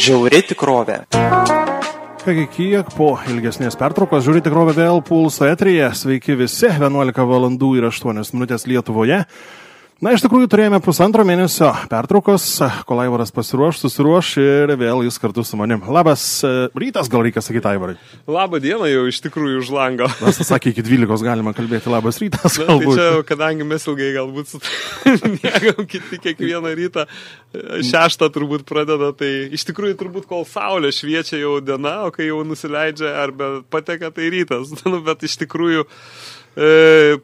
Žiauri tikrovė. Kągi, kiek po ilgesnės pertraukos Žiauri tikrovė vėl pulso eteryje. Sveiki visi, 11 valandų ir 8 minutės Lietuvoje. Na, iš tikrųjų, turėjome pusantro mėnesio pertraukos, kol Aivaras susiruoš ir vėl jis kartu su manim. Labas rytas, gal reikia sakyti Aivarai. Labą dieną jau iš tikrųjų už lango. Mes sakė, iki 12 galima kalbėti labas rytas. Na, tai čia, kadangi mes ilgai galbūt mėgam kiti kiekvieną rytą, 6 turbūt pradeda, tai iš tikrųjų turbūt kol saulė šviečia jau diena, o kai jau nusileidžia arba pateka, tai rytas. Bet iš tikrųjų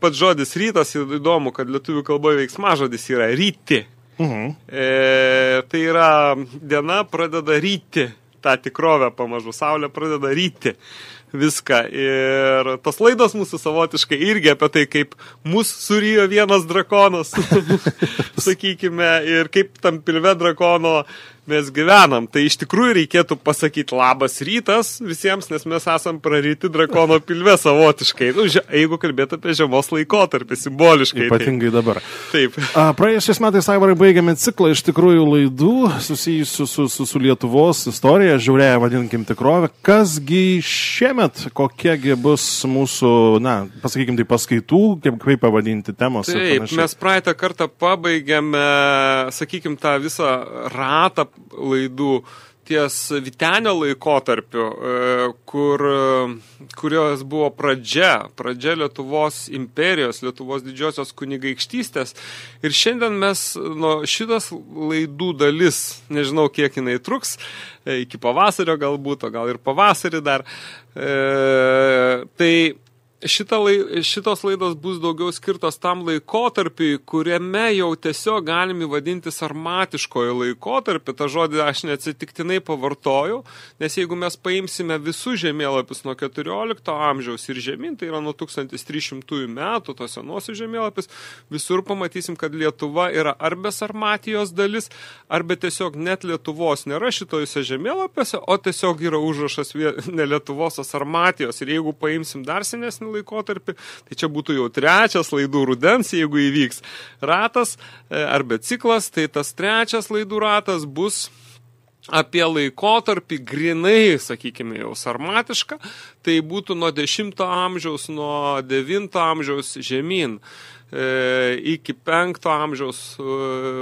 pats žodis rytas, įdomu, kad lietuvių kalboje veiksmažodis yra ryti. Tai yra diena pradeda ryti, tą tikrovę pamažu, saulė pradeda ryti viską. Ir tos laidos mūsų savotiškai irgi apie tai, kaip mus surijo vienas drakonas, sakykime, ir kaip tam pilve drakono mes gyvenam. Tai iš tikrųjų reikėtų pasakyti labas rytas visiems, nes mes esam praryti drakono pilve savotiškai. Jeigu kalbėtų apie žiemos laikotarpį, simboliškai. Ypatingai dabar. Taip. Praėjusiais metais, Aivarai, baigėme ciklą iš tikrųjų laidų susijusių su Lietuvos istorija, žiauriąją vadinkim tikrovę. Kasgi šiemet, kokiegi bus mūsų, pasakykim tai paskaitų, kaip pavadinti temos? Taip, mes praeitą kartą pabaigėme, sakykim, tą visą ratą laidų ties Vytenio laikotarpiu, kurios buvo pradžia Lietuvos imperijos, Lietuvos didžiosios kunigaikštystės. Ir šiandien mes šitas laidų dalis, nežinau kiek jinai truks, iki pavasario galbūt, o gal ir pavasarį dar, tai šitos laidos bus daugiau skirtos tam laikotarpiui, kuriame jau tiesiog galim įvadinti sarmatiškojo laikotarpį. Ta žodį aš neatsitiktinai pavartoju, nes jeigu mes paimsime visus žemėlapius nuo 14 amžiaus ir žemyn, tai yra nuo 1300 metų, tos senosios žemėlapis, visur pamatysim, kad Lietuva yra arba Sarmatijos dalis, arba tiesiog net Lietuvos nėra šitojose žemėlapiuose, o tiesiog yra užrašas ne Lietuvos, o Sarmatijos. Ir jeigu paimsim dar senesnį laikotarpį, tai čia būtų jau 3 laidų rudens, jeigu įvyks ratas arba ciklas, tai tas 3 laidų ratas bus apie laikotarpį grinai, sakykime, jau sarmatišką, tai būtų nuo 10 amžiaus, nuo 9 amžiaus žemyn iki 5 amžiaus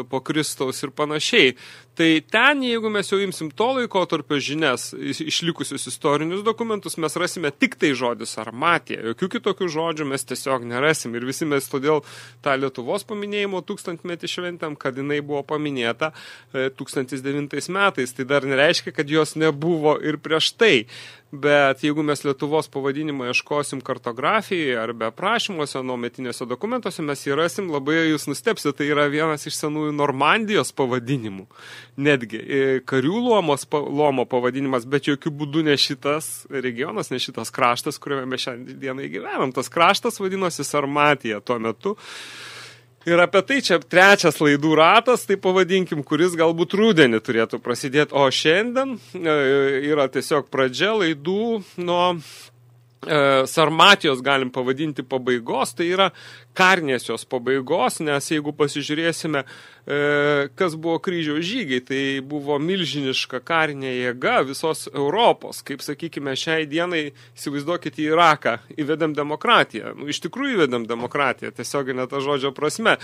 po Kristaus ir panašiai. Tai ten, jeigu mes jau imsim to laikotarpio žinias, išlikusius istorinius dokumentus, mes rasime tik tai žodį Sarmatija. Jokių kitokių žodžių mes tiesiog nerasim. Ir visi mes todėl tą Lietuvos paminėjimo 1000-metį šventėm, kad jinai buvo paminėta 1009 metais. Tai dar nereiškia, kad jos nebuvo ir prieš tai. Bet jeigu mes Lietuvos pavadinimą ieškosim kartografijoje arba aprašymuose, nuometiniuose dokumentuose, mes jį rasim, labai jūs nustepsite, tai yra vienas iš senųjų Normandijos pavadinimų. Netgi karių lomo pavadinimas, bet jokių būdų ne šitas regionas, ne šitas kraštas, kuriame mes šiandieną gyvenam. Tas kraštas vadinosi Sarmatija tuo metu. Ir apie tai čia 3 laidų ratas, tai pavadinkim, kuris galbūt rudenį turėtų prasidėti. O šiandien yra tiesiog pradžia laidų nuo Sarmatijos, galim pavadinti, pabaigos, tai yra Karnėsios pabaigos, nes jeigu pasižiūrėsime, kas buvo kryžiaus žygiai, tai buvo milžiniška karinė jėga visos Europos. Kaip, sakykime, šiai dienai, įsivaizduokite, į Iraką įvedėm demokratiją. Iš tikrųjų įvedėm demokratiją, tiesioginė ta žodžio prasme.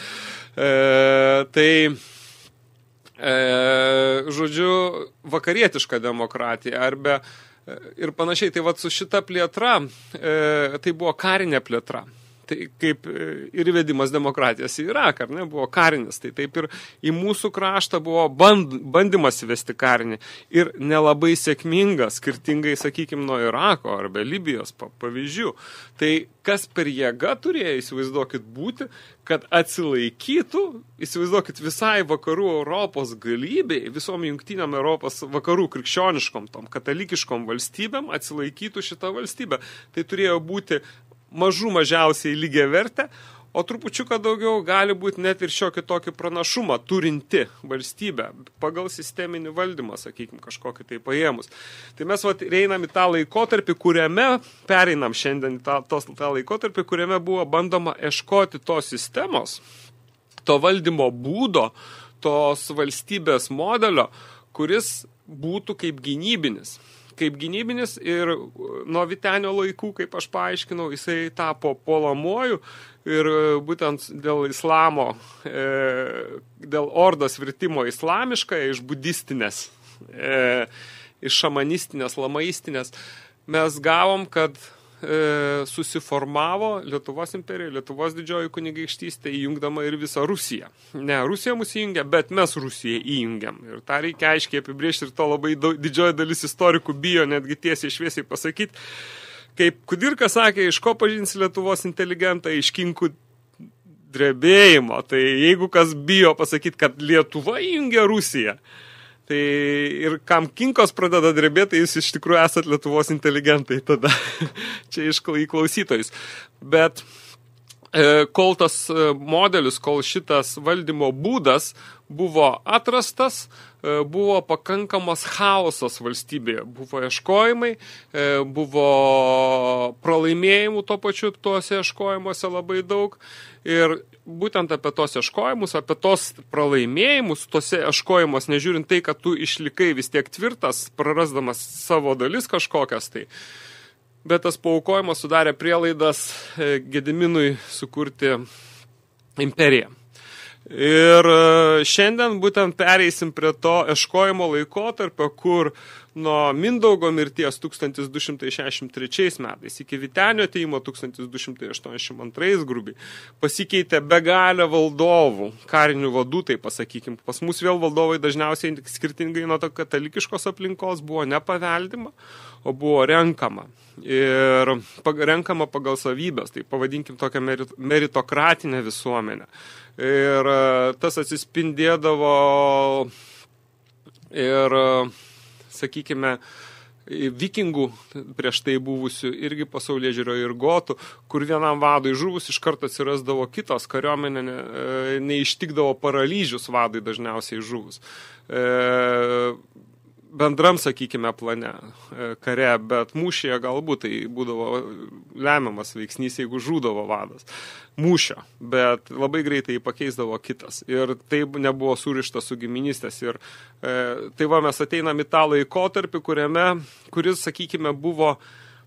Žodžiu, vakarietiška demokratija arba ir panašiai. Tai vat su šita plėtra, tai buvo karinė plėtra. Tai kaip ir įvedimas demokratijos į Iraką, ar ne, buvo karinis. Tai taip ir į mūsų kraštą buvo bandymas įvesti karinį. Ir nelabai sėkmingas, skirtingai, sakykime, nuo Irako arba Libijos pavyzdžių. Tai kas per jėgą turėjo, įsivaizduokit, būti, kad atsilaikytų, įsivaizduokit, visai vakarų Europos galybei, visom jungtiniam Europos vakarų krikščioniškom, tom katalikiškom valstybėm atsilaikytų šitą valstybę. Tai turėjo būti mažiausiai lygiai vertę, o trupučiuką daugiau gali būti net ir šiokį tokį pranašumą turinti valstybę pagal sisteminį valdymą, sakykime, kažkokį tai paėmus. Tai mes einam į tą laikotarpį, kuriame pereinam šiandien tą laikotarpį, kuriame buvo bandoma ieškoti tos sistemos, to valdymo būdo, tos valstybės modelio, kuris būtų kaip gynybinis. Kaip gynybinis ir nuo Vytenio laikų, kaip aš paaiškinau, jisai tapo puolamuoju ir būtent dėl islamo, dėl ordos virtimo islamiškai iš budistinės, iš šamanistinės, lamaistinės, mes gavom, kad susiformavo Lietuvos imperija, Lietuvos didžioji kunigaikštystė įjungdama ir visą Rusiją. Ne, Rusija mus įjungia, bet mes Rusiją įjungiam. Ir tą reikia aiškiai apibrėžti ir to labai didžioji dalis istorikų bijo netgi tiesiai šviesiai pasakyti. Kaip Kudirka sakė, iš ko pažinsi Lietuvos inteligentą, iš kinkų drebėjimo. Tai jeigu kas bijo pasakyti, kad Lietuva įjungia Rusiją, tai ir kam kinkos pradeda drebėti, tai jūs iš tikrųjų esat Lietuvos inteligentai tada. Čia iš klausytojus. Bet kol tas modelis, kol šitas valdymo būdas buvo atrastas, buvo pakankamas chaosas valstybėje. Buvo ieškojimai, buvo pralaimėjimų to pačiu tuose ieškojimuose labai daug. Ir būtent apie tos ieškojimus, apie tos pralaimėjimus, tose ieškojimus, nežiūrint tai, kad tu išlikai vis tiek tvirtas, prarasdamas savo dalis kažkokias tai. Bet tas paaukojimas sudarė prielaidas Gediminui sukurti imperiją. Ir šiandien būtent pereisim prie to ieškojimo laikotarpio, kur nuo Mindaugo mirties 1263 metais iki Vytenio atėjimo 1282 grubiai pasikeitė begalę valdovų, karinių vadų, tai pasakykim. Pas mus vėl valdovai dažniausiai skirtingai nuo to katalikiškos aplinkos buvo nepaveldima, o buvo renkama. Ir renkama pagal savybės, tai pavadinkim tokią meritokratinę visuomenę. Ir tas atsispindėdavo ir, sakykime, vikingų prieš tai buvusių irgi pasaulėžiūrio ir gotų, kur vienam vadui žuvus iš karto atsirasdavo kitos kariuomenė, neištikdavo paralyžius vadui dažniausiai žuvus. Bendram, sakykime, plane kare, bet mūšyje galbūt tai būdavo lemiamas veiksnys, jeigu žūdavo vadas mūšio, bet labai greitai jį pakeisdavo kitas. Ir tai nebuvo surišta su giminystės. Ir tai va, mes ateinam į tą laikotarpį, kuris, sakykime, buvo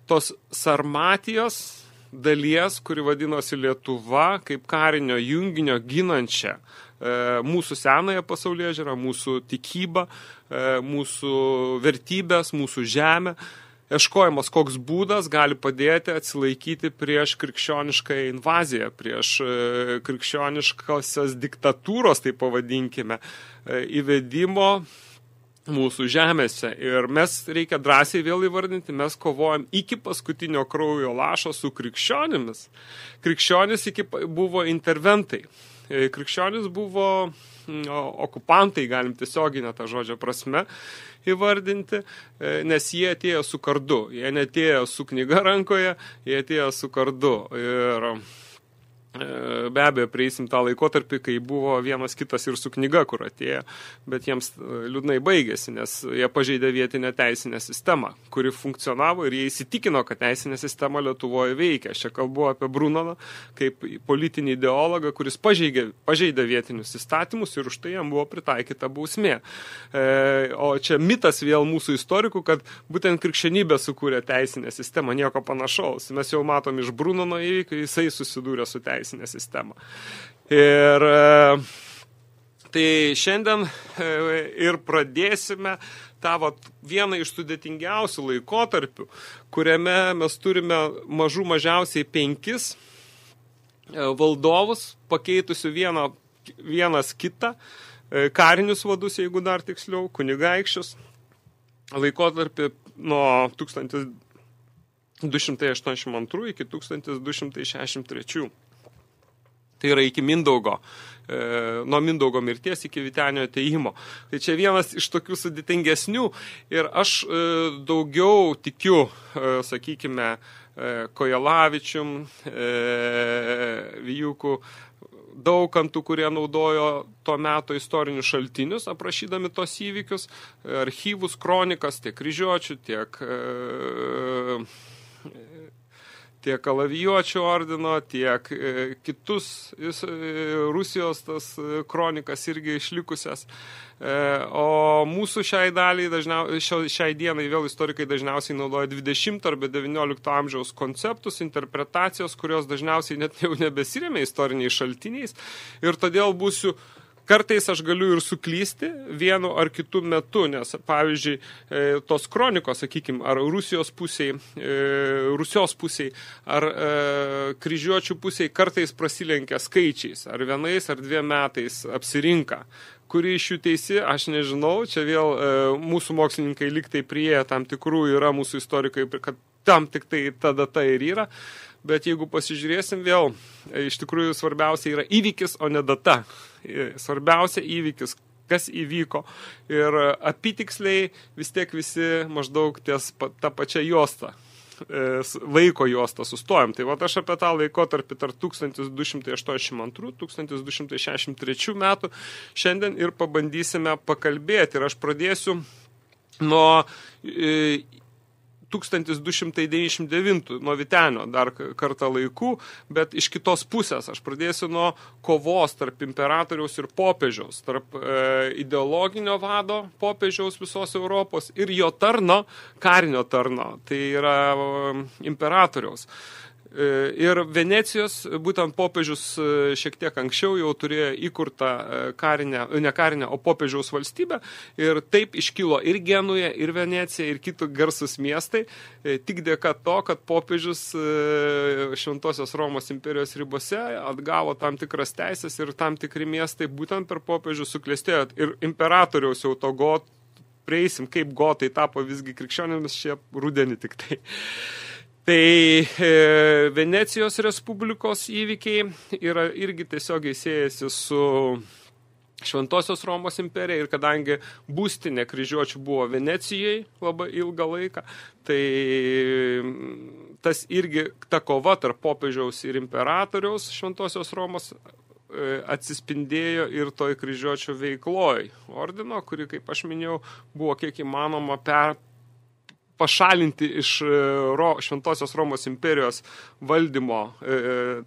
tos Sarmatijos dalies, kuri vadinosi Lietuva, kaip karinio junginio ginančią mūsų senąją pasaulėžiūrą, mūsų tikybą, mūsų vertybės, mūsų žemę. Ieškojimas, koks būdas gali padėti atsilaikyti prieš krikščionišką invaziją, prieš krikščioniškosios diktatūros, tai pavadinkime, įvedimo mūsų žemėse. Ir mes reikia drąsiai vėl įvardinti, mes kovojam iki paskutinio kraujo lašo su krikščionimis. Krikščionis buvo interventai. Krikščionis buvo okupantai, galim tiesioginę tą žodžio prasme įvardinti, nes jie atėjo su kardu. Jie netėjo su knyga rankoje, jie atėjo su kardu. Ir be abejo, prieisim tą laikotarpį, kai buvo vienas kitas ir su knyga, kur atėjo, bet jiems liūdnai baigėsi, nes jie pažeidė vietinę teisinę sistemą, kuri funkcionavo ir jie įsitikino, kad teisinė sistema Lietuvoje veikia. Aš čia kalbu apie Brunoną kaip politinį ideologą, kuris pažeidė vietinius įstatymus ir už tai jam buvo pritaikyta bausmė. O čia mitas vėl mūsų istorikų, kad būtent krikščionybė sukūrė teisinę sistemą, nieko panašaus. Mes jau matom iš Brunono įvykių, jisai susidūrė su teisinė sistema. Ir tai šiandien ir pradėsime tą vieną iš sudėtingiausių laikotarpių, kuriame mes turime mažiausiai 5 valdovus, pakeitusių vienas kitą, karinius vadus, jeigu dar tiksliau, kunigaikščius, laikotarpį nuo 1282 iki 1263. Tai yra iki Mindaugo, nuo Mindaugo mirties iki Vytenio atėjimo. Tai čia vienas iš tokių sudėtingesnių ir aš daugiau tikiu, sakykime, Kojelavičium, Vijūku, Daukantų, kurie naudojo to meto istorinius šaltinius, aprašydami tos įvykius, archyvus, kronikas, tiek kryžiuočių, tiek kalavijuočių ordino, tiek kitus Rusijos tas kronikas irgi išlikusias. O mūsų šiai dienai vėl istorikai dažniausiai naudoja 20 arba 19 amžiaus konceptus, interpretacijos, kurios dažniausiai net jau nebesiremia istoriniais šaltiniais. Ir todėl kartais aš galiu ir suklysti vienu ar kitu metu, nes, pavyzdžiui, tos kronikos, sakykime, ar Rusijos pusiai, ar kryžiuočių pusiai kartais prasilenkia skaičiais, ar 1 ar 2 metais apsirinka. Kuri iš jų teisi, aš nežinau, čia vėl mūsų mokslininkai liktai prieja tam tikrų, yra mūsų istorikai, kad tam tik tai ta data ir yra. Bet jeigu pasižiūrėsim vėl, iš tikrųjų svarbiausia yra įvykis, o ne data. Svarbiausia įvykis, kas įvyko. Ir apytiksliai vis tiek visi maždaug ties tą pačią juostą, laiko juostą sustojam. Tai vat aš apie tą laikotarpį tarp 1282-1263 metų šiandien ir pabandysime pakalbėti. Ir aš pradėsiu nuo 1299, nuo Vytenio dar kartą laikų, bet iš kitos pusės. Aš pradėsiu nuo kovos tarp imperatoriaus ir popiežiaus, tarp ideologinio vado popiežiaus visos Europos ir jo tarno, karinio tarno, tai yra imperatoriaus. Ir Venecijos, būtent popiežius šiek tiek anksčiau jau turėjo įkurtą ne karinę, o popiežiaus valstybę. Ir taip iškilo ir Genuja, ir Venecija, ir kitų garsus miestai, tik dėka to, kad popiežius Šventosios Romos imperijos ribose atgavo tam tikras teisės ir tam tikri miestai būtent per popiežių suklestėjo. Ir imperatoriaus jau to prieisim, kaip gotai tapo visgi krikščionimis šie rudenį tik tai. Tai Venecijos Respublikos įvykiai yra irgi tiesiogiai siejasi su Šventosios Romos imperija ir kadangi būstinė kryžiuočių buvo Venecijai labai ilgą laiką, tai tas irgi ta kova tarp popiežiaus ir imperatoriaus Šventosios Romos atsispindėjo ir toj kryžiuočių veikloj ordino, kuri, kaip aš minėjau, buvo kiek įmanoma pašalinti iš Šventosios Romos imperijos valdymo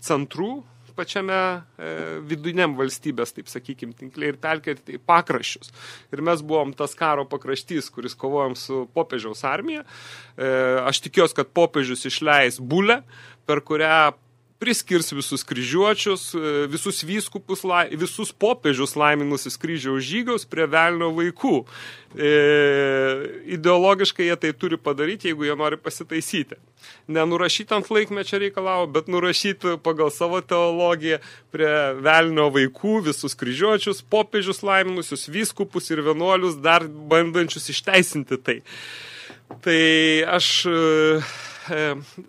centrų pačiame vidiniam valstybės, taip sakykim, tinkliai ir perkelti į pakraščius. Ir mes buvom tas karo pakraštys, kuris kovojom su popiežiaus armija. Aš tikiuosi, kad popiežius išleis bulę, per kurią priskirs visus kryžiuočius, visus vyskupus, visus popiežius laiminusius kryžiaus žygiaus prie velnio vaikų. Ideologiškai jie tai turi padaryti, jeigu jie nori pasitaisyti. Nenurašyti ant laikmečio reikalavo, bet nurašyti pagal savo teologiją prie velnio vaikų, visus kryžiuočius, popiežius laiminusius, vyskupus ir vienuolius, dar bandančius išteisinti tai. Tai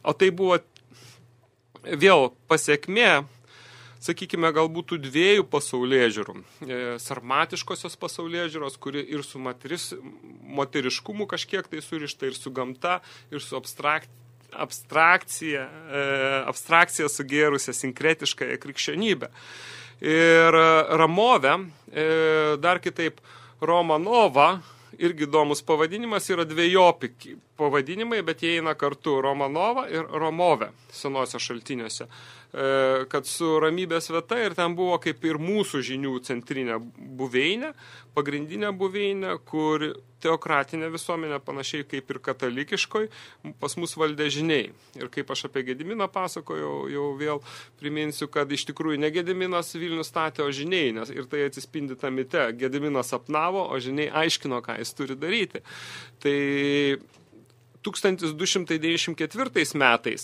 o tai buvo vėl pasiekmė, sakykime, galbūt 2 pasaulėžiūrų. Sarmatiškosios pasaulėžiūros, kuri ir su moteriškumu kažkiek tai surišta, ir su gamta, ir su abstrakcija sugėrusią sinkretiškąją krikščionybę. Ir Ramovė, dar kitaip Romanova, irgi įdomus pavadinimas, yra dvejopi pavadinimai, bet jie eina kartu Romanova ir Romovė senosios šaltiniuose. Kad su ramybės vieta ir ten buvo kaip ir mūsų žinių centrinė buveinė, pagrindinė buveinė, kur teokratinė visuomenė panašiai kaip ir katalikiškoj pas mus valdė žiniai. Ir kaip aš apie Gediminą pasakojau, jau vėl priminsiu, kad iš tikrųjų ne Gediminas Vilnių statė, o žiniai, nes ir tai atsispindi tą mite. Gediminas sapnavo, o žiniai aiškino, ką jis turi daryti. Tai 1294 metais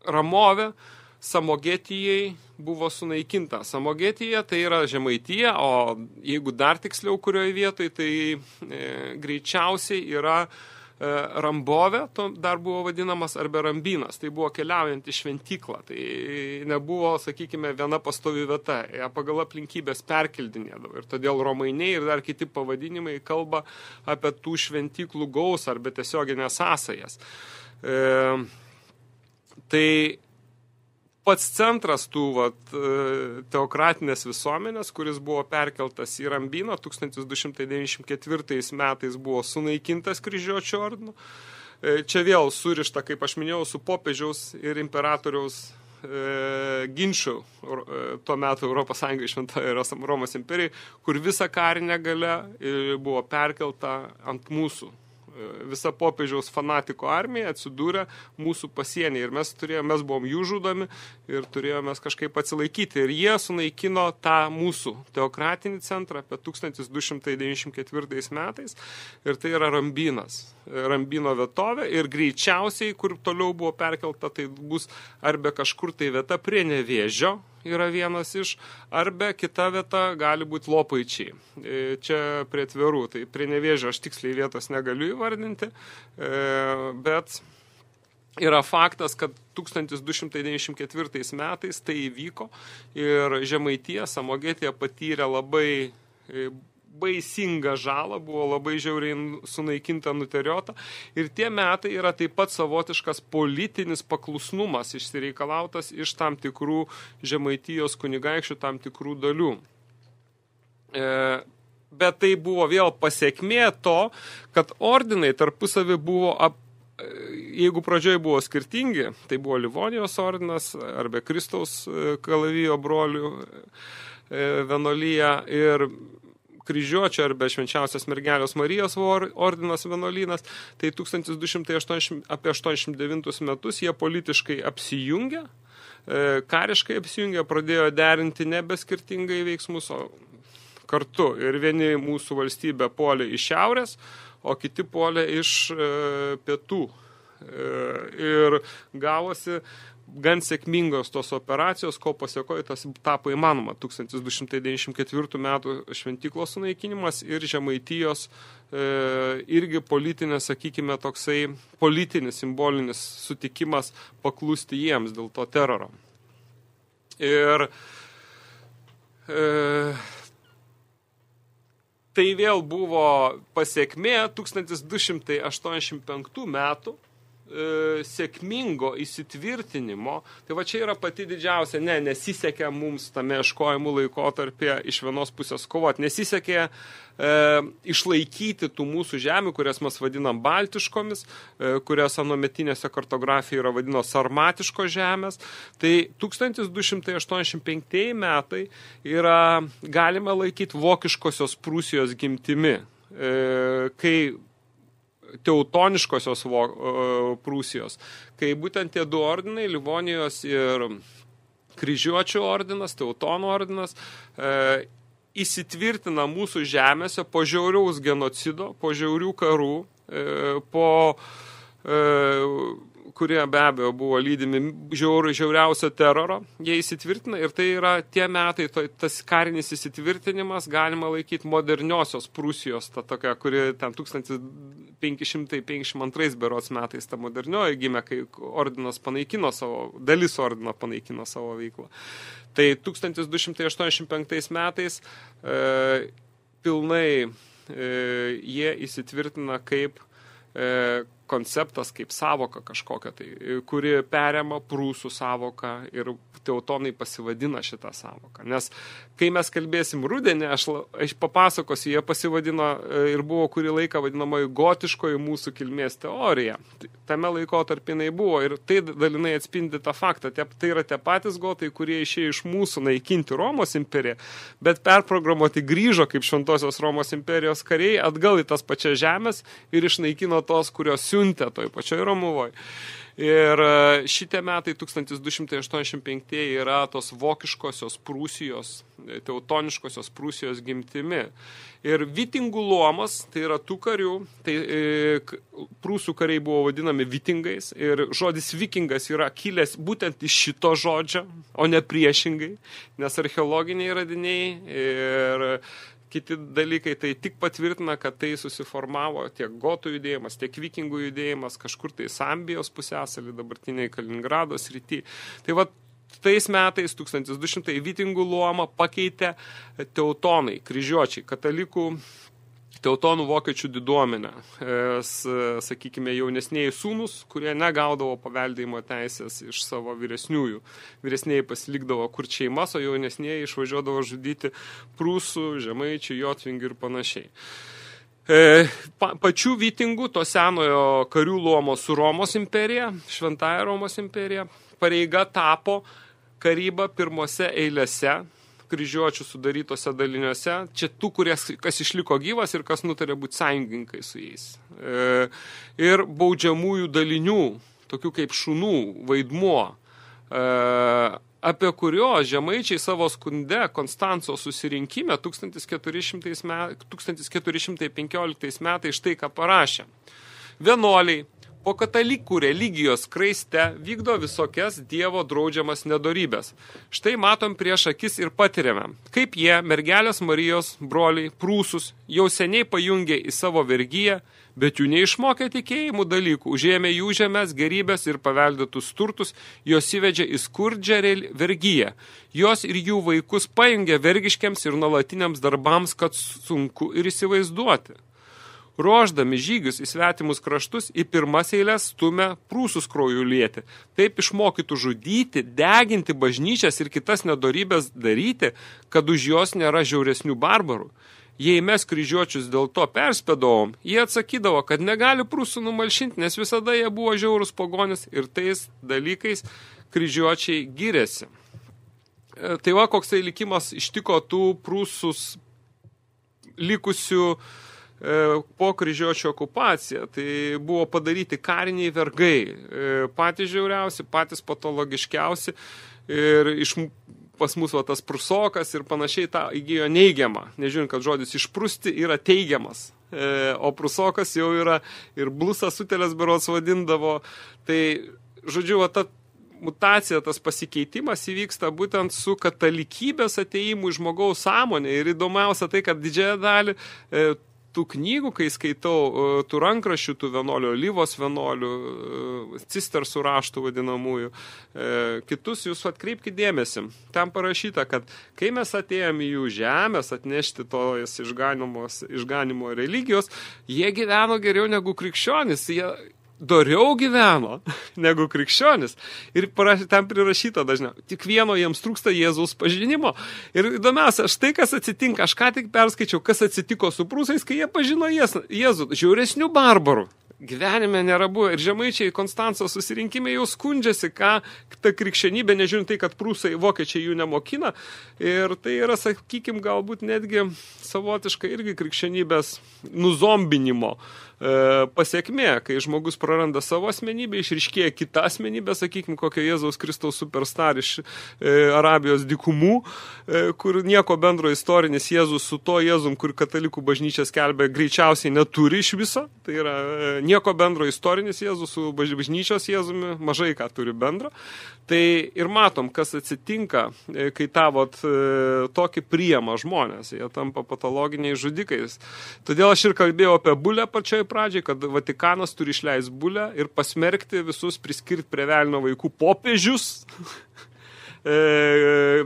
Ramovė Samogetijai buvo sunaikinta. Samogetija tai yra Žemaitija, o jeigu dar tiksliau kurioje vietoje, tai greičiausiai yra Rambovė, dar buvo vadinamas, arba Rambynas. Tai buvo keliaujanti šventyklą. Tai nebuvo, sakykime, viena pastovi vieta. Ją pagal aplinkybės perkeldinėdavo. Ir todėl romainiai ir dar kiti pavadinimai kalba apie tų šventyklų gausą arba tiesioginės sąsajas. Tai pats centras tų teokratinės visuomenės, kuris buvo perkeltas į Rambyną, 1294 metais buvo sunaikintas kryžiuočių ordinu. čia vėl surišta, kaip aš minėjau, su popiežiaus ir imperatoriaus ginčių tuo metu Europos Sąjungai Šventoje Romos imperijai, kur visa karinė galia buvo perkelta ant mūsų. Visa popiežiaus fanatiko armija atsidūrė mūsų pasienyje ir mes buvom jų žudomi ir turėjome kažkaip atsilaikyti. Ir jie sunaikino tą mūsų teokratinį centrą apie 1294 metais ir tai yra Rambino vietovė ir greičiausiai, kur toliau buvo perkelta, tai bus arba kažkur tai vieta prie Nevėžio, yra vienas iš, arba kita vieta gali būti Lopaičiai. Čia prie Tverų, tai prie Nevėžio aš tiksliai vietos negaliu įvardinti, bet yra faktas, kad 1294 metais tai įvyko ir Žemaitija, Samogietija patyrė labai baisingą žalą, buvo labai žiauriai sunaikinta, nuteriota. Ir tie metai yra taip pat savotiškas politinis paklusnumas išsireikalautas iš tam tikrų Žemaitijos kunigaikščių tam tikrų dalių. Bet tai buvo vėl pasekmė to, kad ordinai tarpusavį buvo jeigu pradžioje buvo skirtingi, tai buvo Livonijos ordinas arba Kristaus kalavijo brolių vienuolija ir Kryžiuočio arba Švenčiausios mergelės Marijos ordinas vienuolynas, tai 1289 metus jie politiškai apsijungė, kariškai apsijungė, pradėjo derinti nebe skirtingai veiksmus, o kartu. Ir vieni mūsų valstybė puolė iš šiaurės, o kiti puolė iš pietų. Ir gavosi gan sėkmingos tos operacijos, ko pasiekoje tas tapo įmanoma. 1294 metų šventyklos sunaikinimas ir Žemaitijos irgi politinės, sakykime, toksai politinis, simbolinis sutikimas paklusti jiems dėl to teroro. Ir tai vėl buvo pasiekmė 1285 metų sėkmingo įsitvirtinimo. Tai va čia yra pati didžiausia, nesisekė mums tame ieškojimų laikotarpyje iš vienos pusės kovoti. Nesisekė išlaikyti tų mūsų žemių, kurias mes vadinam baltiškomis, kurias anometinėse kartografijoje yra vadino sarmatiško žemės. Tai 1285 metai yra galima laikyti vokiškosios Prūsijos gimtimi, kai teutoniškosios Prūsijos, kai būtent tie du ordinai, Livonijos ir Kryžiuočių ordinas, Teutonų ordinas, įsitvirtina mūsų žemėse po žiauriaus genocido, po žiaurių karų, kurie be abejo buvo lydimi žiauriausio teroro, jie įsitvirtina ir tai yra tie metai, tas karinis įsitvirtinimas galima laikyti moderniosios Prūsijos, ta tokia, kuri ten 1552 berods metais ta modernioji gimė, kai ordinas panaikino dalis ordino panaikino savo veiklą. Tai 1285 metais pilnai jie įsitvirtina kaip konceptas, kaip savoka kažkokia, tai, kuri perima prūsų savoką ir teutonai pasivadina šitą savoką. Nes kai mes kalbėsim rudenį, aš papasakosiu, jie pasivadino ir buvo kurį laiką vadinamoji gotiškoji mūsų kilmės teorija. Tame laikotarpinai buvo ir tai dalinai atspindi tą faktą. Tai yra tie patys gotai, kurie išėjo iš mūsų naikinti Romos imperiją, bet perprogramuoti grįžo kaip Šventosios Romos imperijos kariai atgal į tas pačias žemės ir išnaikino tos, kurios siuntė toj pačioj Romuvoje. Ir šitie metai 1285 yra tos vokiškosios Prūsijos, teutoniškosios Prūsijos gimtimi. Ir vitingų luomas, tai yra tų karių, tai prūsų kariai buvo vadinami vitingais ir žodis vikingas yra kilęs būtent iš šito žodžio, o ne priešingai, nes archeologiniai radiniai ir kiti dalykai tai tik patvirtina, kad tai susiformavo tiek gotų judėjimas, tiek vikingų judėjimas, kažkur tai Sambijos pusiasalį, dabartiniai Kaliningrado srity. Tai va, tais metais 1200 vitingų luomą pakeitė teutonai, kryžiuočiai, katalikų teutonų vokiečių diduomenę, sakykime, jaunesnieji sūnus, kurie negaudavo paveldėjimo teisės iš savo vyresniųjų. Vyresnieji pasilikdavo kurt šeimas, o jaunesnieji išvažiuodavo žudyti prūsų, žemaičių, jotvingių ir panašiai. Pačių vytingų, to senojo karių luomo su Romos imperija, Šventąja Romos imperija, pareiga tapo karyba pirmose eilėse, kryžiuočių sudarytose daliniuose, čia tų, kas išliko gyvas ir kas nutarė būti sąjungininkai su jais. Ir baudžiamųjų dalinių, tokių kaip šunų vaidmuo, apie kurio žemaičiai savo skunde Konstanco susirinkime 1415 metais štai ką parašė. Vienuoliai po katalikų religijos kraiste vykdo visokias Dievo draudžiamas nedorybės. Štai matom prieš akis ir patiriame, kaip jie, mergelės Marijos broliai, prūsus, jau seniai pajungė į savo vergiją, bet jų neišmokė tikėjimų dalykų, užėmė jų žemės, gerybės ir paveldėtus turtus, jos įvedžia į skurdžią vergiją. Jos ir jų vaikus pajungė vergiškiams ir nuolatiniams darbams, kad sunku ir įsivaizduoti. Ruoždami žygius į svetimus kraštus į pirmas eilės stumia prūsus krauju lieti. Taip išmokytų žudyti, deginti bažnyčias ir kitas nedorybės daryti, kad už jos nėra žiauresnių barbarų. Jei mes kryžiuočius dėl to perspėdavom, jie atsakydavo, kad negali prūsų numalšinti, nes visada jie buvo žiaurus pogonis ir tais dalykais kryžiuočiai gyrėsi. Tai va, koks tai likimas ištiko tų prūsus likusių po kryžiuočio okupaciją. Tai buvo padaryti kariniai vergai, patys žiauriausi, patys patologiškiausi ir pas mus va, tas prusokas ir panašiai tą įgijo neigiamą. Nežiūrint, kad žodis išprusti yra teigiamas, o prusokas jau yra ir blusas sutelės berods vadindavo. Tai, žodžiu, va, ta mutacija, tas pasikeitimas įvyksta būtent su katalikybės atėjimu į žmogaus sąmonę. Ir įdomiausia tai, kad didžiąją dalį tų knygų, kai skaitau, tų rankraščių, tų vienuolių, Olyvos vienuolių, cistersų raštų vadinamųjų, kitus jūs atkreipkite dėmesį. Ten parašyta, kad kai mes atėjome į jų žemės atnešti tos išganimo religijos, jie gyveno geriau negu krikščionys, jie doriau gyveno negu krikščionis. Ir ten prirašyta dažniau. Tik vieno jiems trūksta Jėzaus pažinimo. Ir įdomiausia, štai kas atsitinka, aš ką tik perskaičiau, kas atsitiko su prūsais, kai jie pažino Jėzų. Žiauresnių barbarų gyvenime nėra buvę. Ir žemaičiai Konstanco susirinkime jau skundžiasi, ką ta krikščionybė, nežiūrint tai, kad prūsai, vokiečiai jų nemokina. Ir tai yra, sakykim, galbūt netgi savotiškai irgi krikščionybės nuzombinimo pasiekmė, kai žmogus praranda savo asmenybę, išryškėja kita asmenybė, sakykime, kokio Jėzaus Kristaus superstar iš Arabijos dykumų, kur nieko bendro istorinis Jėzus su to Jėzum, kur katalikų bažnyčia skelbia, greičiausiai neturi iš viso. Tai yra nieko bendro istorinis Jėzus su bažnyčios Jėzumi, mažai ką turi bendro. Tai ir matom, kas atsitinka, kai tokį priima žmonės, jie tampa patologiniais žudikais. Todėl aš ir kalbėjau apie bulę pačioj pradžiai, kad Vatikanas turi išleisti bulę ir pasmerkti visus, priskirti prie velnio vaikų popiežius,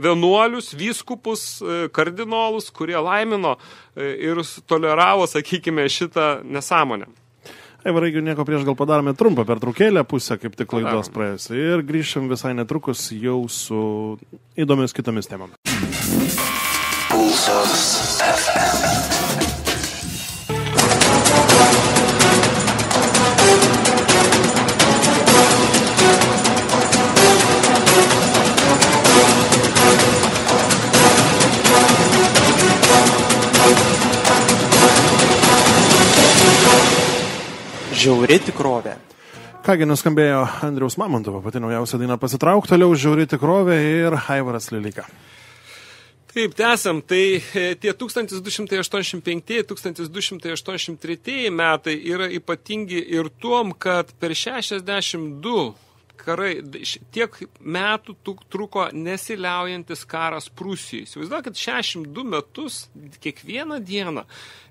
vienuolius, vyskupus, kardinolus, kurie laimino ir toleravo, sakykime, šitą nesąmonę. Aivarai, jeigu nieko prieš, gal padarome trumpą pertraukėlę, pusę kaip tik laidos praėjus. Ir grįšim visai netrukus jau su įdomis kitomis temomis. Pulsas FM. Žiauri tikrovė. Kągi, nuskambėjo Andriaus Mamontovo pati naujausia daina Pasitrauk, toliau Žiauri tikrovė ir Aivaras Lilika. Taip, tęsiam. Tai tie 1285-1283 metai yra ypatingi ir tuom, kad per 62 karai, tiek metų truko nesiliaujantis karas Prūsijai. Įsivaizduokit, 62 metus, kiekvieną dieną,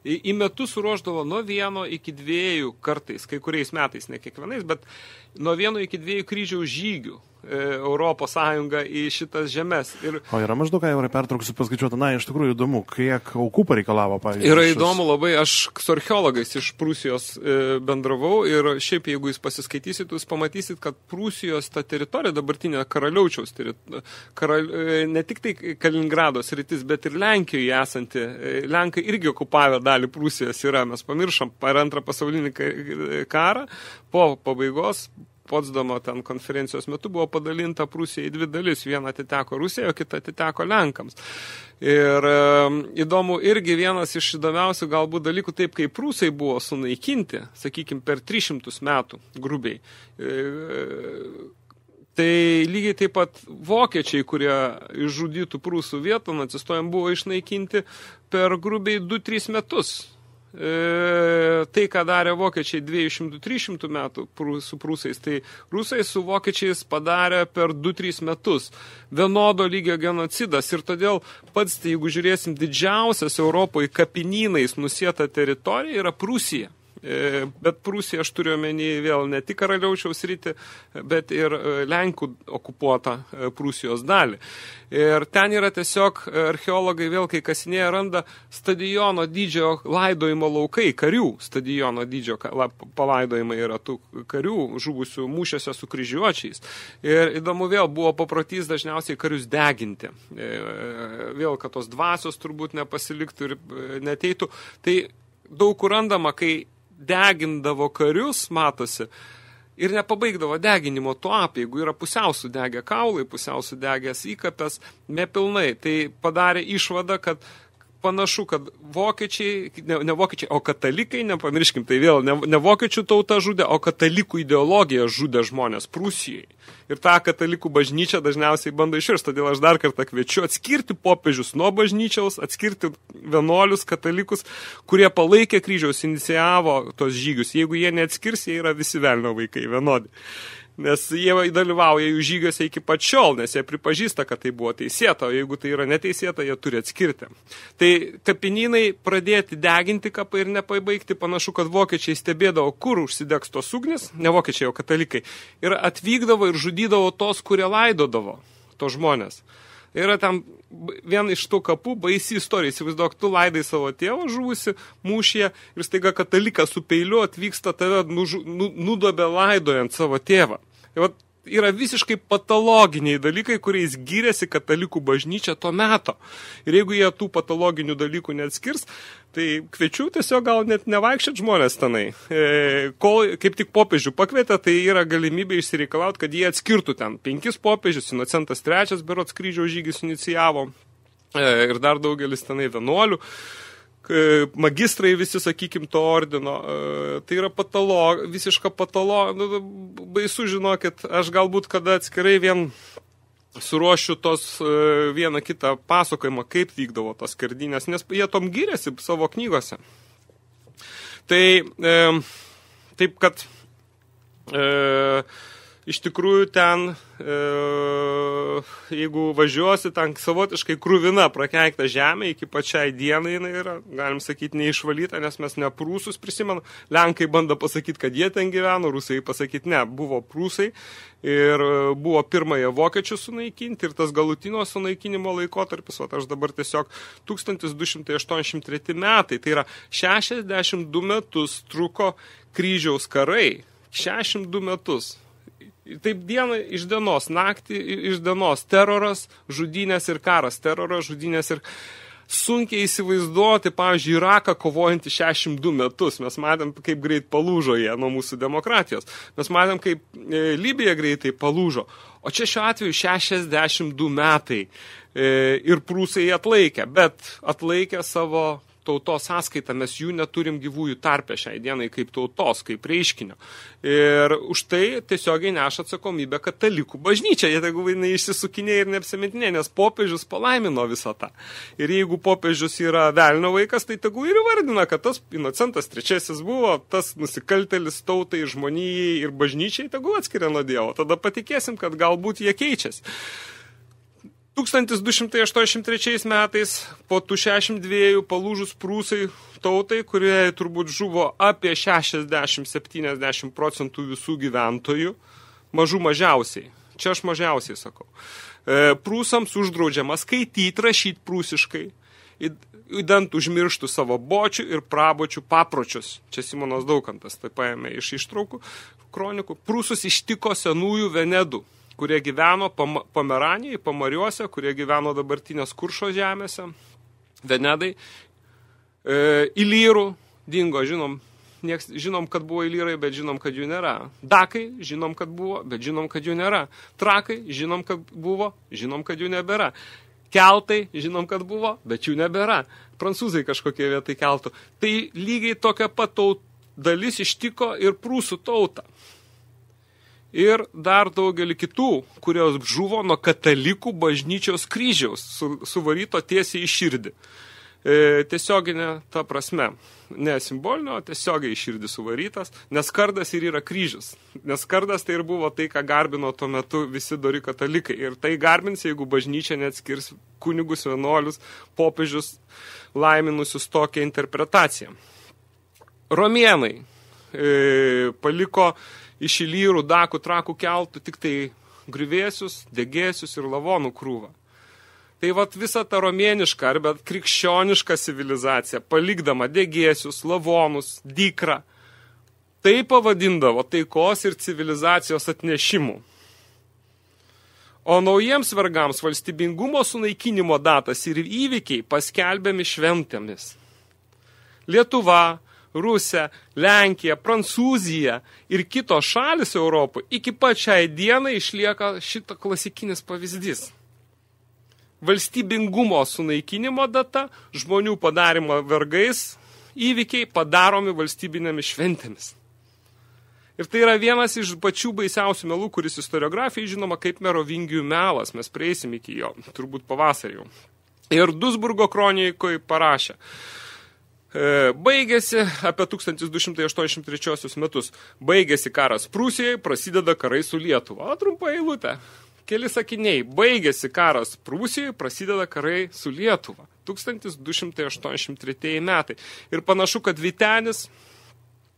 į metus suruošdavo nuo 1 iki 2 kartais, kai kuriais metais, ne kiekvienais, bet nuo 1 iki 2 kryžiaus žygių Europos Sąjungą į šitas žemes. O yra maždaug, ką jau pertrauksiu paskaičiuoti, iš tikrųjų įdomu, kiek aukų pareikalavo, pavyzdžiui. Yra įdomu labai, aš su archeologais iš Prūsijos bendravau ir šiaip, jeigu jūs pasiskaitysit, jūs pamatysit, kad Prūsijos ta teritorija, dabartinė Karaliaučiaus teritorija, ne tik tai Kaliningrados sritis, bet ir Lenkijoje esanti. Lenkai irgi okupavę dalį Prūsijos yra, mes pamiršom per antrą pasaulinį karą, po pabaigos Potsdamo ten konferencijos metu buvo padalinta Prūsija į 2 dalis. Viena atiteko Rusijai, o kita atiteko Lenkams. Ir įdomu irgi vienas iš įdomiausių galbūt dalykų, taip kaip prūsai buvo sunaikinti, sakykime, per 300 metų grubiai. Tai lygiai taip pat vokiečiai, kurie išžudytų prūsų vietą, nacistojam buvo išnaikinti per grubiai 2-3 metus. Tai, ką darė vokiečiai 200-300 metų su prūsais, tai rusai su vokiečiais padarė per 2-3 metus vienodo lygio genocidas. Ir todėl pats, jeigu žiūrėsim, didžiausias Europoje kapinynais nusieta teritorija yra Prūsija. Bet Prūsija, aš turiu omeny vėl ne tik Karaliaučiaus sritį, bet ir Lenkų okupuotą Prūsijos dalį. Ir ten yra tiesiog archeologai vėl, kai kasinėje, randa stadiono dydžio laidojimo laukai, karių stadiono dydžio palaidojimai yra tų karių žuvusių mūšiuose su kryžiuočiais. Ir įdomu vėl, buvo paprotys dažniausiai karius deginti. Vėl, kad tos dvasios turbūt nepasiliktų ir neteitų. Tai daug kur randama, kai degindavo karius, matosi, ir nepabaigdavo deginimo tuo jeigu yra pusiau sudegę kaulai, pusiau sudegęs įkapės, nepilnai. Tai padarė išvadą, kad panašu, kad vokiečiai, ne vokiečiai, o katalikai, nepamirškim, tai vėl ne vokiečių tauta žudė, o katalikų ideologija žudė žmonės Prūsijai. Ir tą katalikų bažnyčią dažniausiai bando iširsti, todėl aš dar kartą kviečiu atskirti popiežius nuo bažnyčiaus, atskirti vienuolius katalikus, kurie palaikė kryžiaus, inicijavo tos žygius. Jeigu jie neatskirs, jie yra visi velnio vaikai vienodi. Nes jie dalyvauja jų žygiuose iki pat šiol, nes jie pripažįsta, kad tai buvo teisėta, o jeigu tai yra neteisėta, jie turi atskirti. Tai kapinynai pradėti deginti kapai ir nepabaigti, panašu, kad vokiečiai stebėdavo, kur užsidegs tos ugnis, ne vokiečiai, o katalikai, ir atvykdavo ir žudydavo tos, kurie laidodavo tos žmonės. Yra tam vien iš tų kapų baisi istorija. Įsivaizduok, tu laidai savo tėvą žuvusi mūšyje ir staiga katalikas su peiliu atvyksta tave nudobė laidojant savo tėvą. Ir yra visiškai patologiniai dalykai, kuriais gyrėsi katalikų bažnyčia to meto. Ir jeigu jie tų patologinių dalykų neatskirs, tai kviečiu tiesiog gal net nevaikščiat žmonės tenai. Kaip tik popiežių pakvietė, tai yra galimybė išsireikalauti, kad jie atskirtų ten 5 popiežius, Inocentas III berods kryžiaus žygis inicijavo ir dar daugelis tenai vienuolių. Magistrai visi, sakykim, to ordino, tai yra visiška baisu, žinokit, aš galbūt kada atskirai vien suruošiu tos vieną kitą pasakojimą, kaip vykdavo tos skerdynės, nes jie tom gyrėsi savo knygose. Tai taip, kad iš tikrųjų ten, jeigu važiuosi, ten savotiškai kruvina prakeikta žemė, iki pačiai dienai jinai yra, galim sakyti, neišvalyta, nes mes ne prūsus prisimenu. Lenkai bando pasakyti, kad jie ten gyveno, rusai pasakyti, ne, buvo prūsai ir buvo pirmąją vokiečių sunaikinti ir tas galutinio sunaikinimo laikotarpis, o aš dabar tiesiog 1283 metai, tai yra 62 metus truko kryžiaus karai, 62 metus. Taip diena iš dienos, naktį iš dienos, teroras, žudynės ir karas, teroras, žudynės ir sunkiai įsivaizduoti, pavyzdžiui, Iraką kovojantį 62 metus. Mes matėm, kaip greit palūžo jie nuo mūsų demokratijos. Mes matėm, kaip Libija greitai palūžo. O čia šiuo atveju 62 metai ir prūsai atlaikė, bet atlaikė savo tautos sąskaitą, mes jų neturim gyvųjų tarpę šiai dienai kaip tautos, kaip reiškinio. Ir už tai tiesiogiai neša atsakomybę katalikų bažnyčia. Jie tegu neišsisukinė ir neapsimetinė, nes popiežius palaimino visą tą. Ir jeigu popiežius yra velnio vaikas, tai tegu ir įvardina, kad tas Inocentas III buvo tas nusikaltėlis tautai, žmonijai ir bažnyčiai, tegu atskiria nuo Dievo. Tada patikėsim, kad galbūt jie keičiasi. 1283 metais po tų 62 palūžus Prūsai tautai, kurie turbūt žuvo apie 60-70% visų gyventojų, mažiausiai. Čia aš mažiausiai sakau. Prūsams uždraudžiama skaityti, rašyti prūsiškai, idant užmirštų savo bočių ir prabočių papročius. Čia Simonas Daukantas tai paėmė iš ištraukų kronikų. Prūsus ištiko senųjų Venedų, kurie gyveno Pomeranijai, Pamariuose, kurie gyveno dabartinės Kuršo žemėse, Venedai, Ilyrų dingo, žinom, kad buvo Ilyrai, bet žinom, kad jų nėra. Dakai, žinom, kad buvo, bet žinom, kad jų nėra. Trakai, žinom, kad buvo, žinom, kad jų nebėra. Keltai, žinom, kad buvo, bet jų nebėra. Prancūzai kažkokie vietai keltų. Tai lygiai tokia pat dalis ištiko ir prūsų tautą. Ir dar daugelį kitų, kurios žuvo nuo katalikų bažnyčios kryžiaus, suvaryto tiesiai į širdį. Tiesioginė ta prasme, ne simbolinio, o tiesiogiai į širdį suvarytas, nes kardas ir yra kryžius. Nes kardas tai ir buvo tai, ką garbino tuo metu visi dori katalikai. Ir tai garbins, jeigu bažnyčia neatskirs kunigus, vienuolius, popiežius, laiminusius tokią interpretaciją. Romėnai paliko iš Ilyrų, Dakų, Trakų keltų tik tai grįvėsius, degėsius ir lavonų krūvą. Tai vat visa ta romėniška arba krikščioniška civilizacija, palikdama degėsius, lavonus, dykrą, tai pavadindavo taikos ir civilizacijos atnešimu. O naujiems vergams valstybingumo sunaikinimo datas ir įvykiai paskelbiami šventėmis. Lietuva, Rusija, Lenkija, Prancūzija ir kitos šalis Europoje iki pat šiai dienai išlieka šito klasikinis pavyzdys. Valstybingumo sunaikinimo data, žmonių padarimo vergais, įvykiai padaromi valstybinėmis šventėmis. Ir tai yra vienas iš pačių baisiausių melų, kuris istoriografijai žinoma kaip Merovingių melas. Mes prieisim iki jo, turbūt pavasarį jau. Ir Duisburgo kronikoje parašė. Baigėsi apie 1283 metus. Baigėsi karas Prūsijai, prasideda karai su Lietuva. O trumpa eilutė. Keli sakiniai. Baigėsi karas Prūsijai, prasideda karai su Lietuva. 1283 metai. Ir panašu, kad Vytenis,